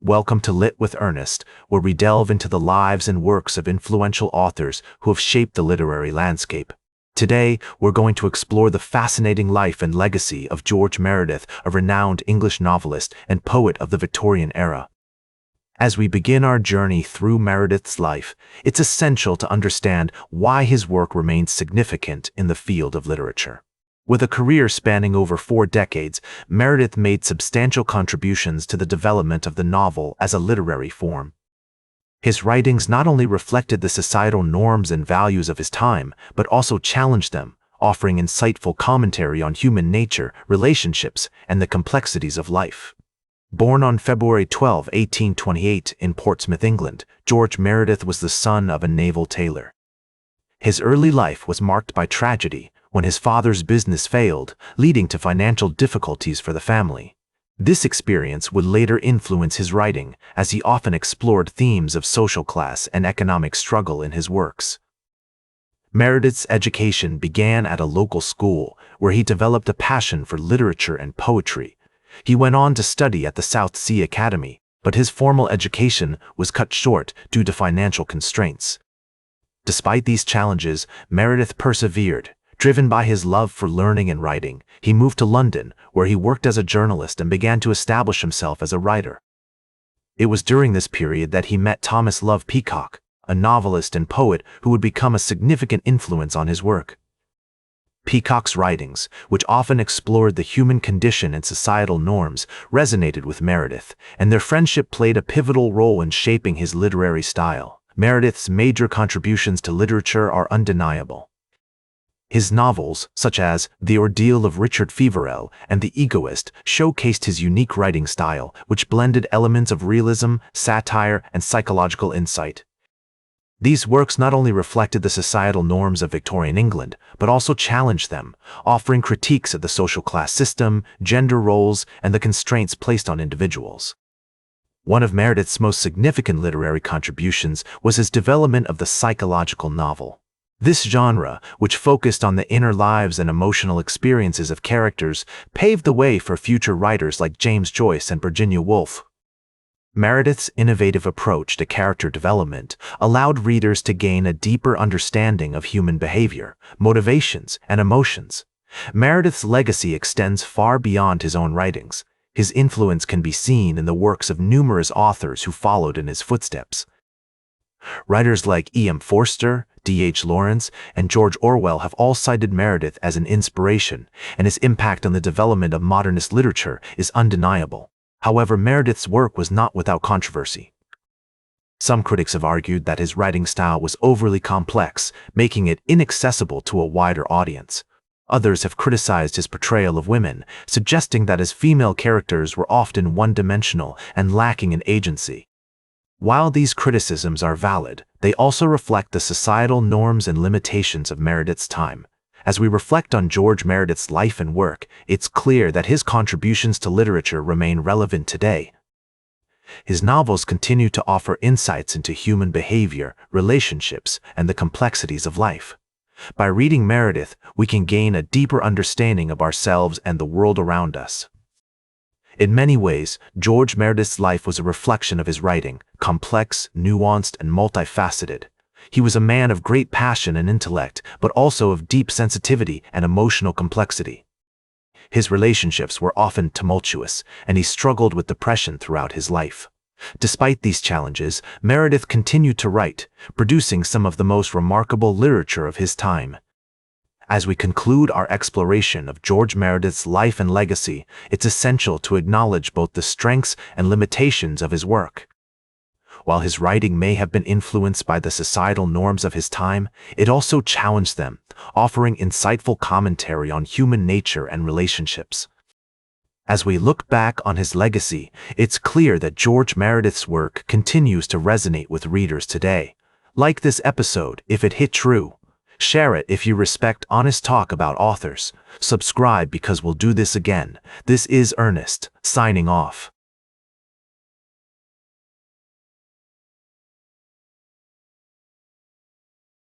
Welcome to Lit with Ernest, where we delve into the lives and works of influential authors who have shaped the literary landscape. Today, we're going to explore the fascinating life and legacy of George Meredith, a renowned English novelist and poet of the Victorian era. As we begin our journey through Meredith's life, it's essential to understand why his work remains significant in the field of literature. With a career spanning over 4 decades, Meredith made substantial contributions to the development of the novel as a literary form. His writings not only reflected the societal norms and values of his time, but also challenged them, offering insightful commentary on human nature, relationships, and the complexities of life. Born on February 12, 1828, in Portsmouth, England, George Meredith was the son of a naval tailor. His early life was marked by tragedy, when his father's business failed, leading to financial difficulties for the family. This experience would later influence his writing, as he often explored themes of social class and economic struggle in his works. Meredith's education began at a local school, where he developed a passion for literature and poetry. He went on to study at the South Sea Academy, but his formal education was cut short due to financial constraints. Despite these challenges, Meredith persevered. Driven by his love for learning and writing, he moved to London, where he worked as a journalist and began to establish himself as a writer. It was during this period that he met Thomas Love Peacock, a novelist and poet who would become a significant influence on his work. Peacock's writings, which often explored the human condition and societal norms, resonated with Meredith, and their friendship played a pivotal role in shaping his literary style. Meredith's major contributions to literature are undeniable. His novels, such as The Ordeal of Richard Feverel and The Egoist, showcased his unique writing style, which blended elements of realism, satire, and psychological insight. These works not only reflected the societal norms of Victorian England, but also challenged them, offering critiques of the social class system, gender roles, and the constraints placed on individuals. One of Meredith's most significant literary contributions was his development of the psychological novel. This genre, which focused on the inner lives and emotional experiences of characters, paved the way for future writers like James Joyce and Virginia Woolf. Meredith's innovative approach to character development allowed readers to gain a deeper understanding of human behavior, motivations, and emotions. Meredith's legacy extends far beyond his own writings. His influence can be seen in the works of numerous authors who followed in his footsteps. Writers like E.M. Forster, D.H. Lawrence, and George Orwell have all cited Meredith as an inspiration, and his impact on the development of modernist literature is undeniable. However, Meredith's work was not without controversy. Some critics have argued that his writing style was overly complex, making it inaccessible to a wider audience. Others have criticized his portrayal of women, suggesting that his female characters were often one-dimensional and lacking in agency. While these criticisms are valid, they also reflect the societal norms and limitations of Meredith's time. As we reflect on George Meredith's life and work, it's clear that his contributions to literature remain relevant today. His novels continue to offer insights into human behavior, relationships, and the complexities of life. By reading Meredith, we can gain a deeper understanding of ourselves and the world around us. In many ways, George Meredith's life was a reflection of his writing, complex, nuanced, and multifaceted. He was a man of great passion and intellect, but also of deep sensitivity and emotional complexity. His relationships were often tumultuous, and he struggled with depression throughout his life. Despite these challenges, Meredith continued to write, producing some of the most remarkable literature of his time. As we conclude our exploration of George Meredith's life and legacy, it's essential to acknowledge both the strengths and limitations of his work. While his writing may have been influenced by the societal norms of his time, it also challenged them, offering insightful commentary on human nature and relationships. As we look back on his legacy, it's clear that George Meredith's work continues to resonate with readers today. Like this episode if it hit true. Share it if you respect honest talk about authors. Subscribe because we'll do this again. This is Ernest, signing off.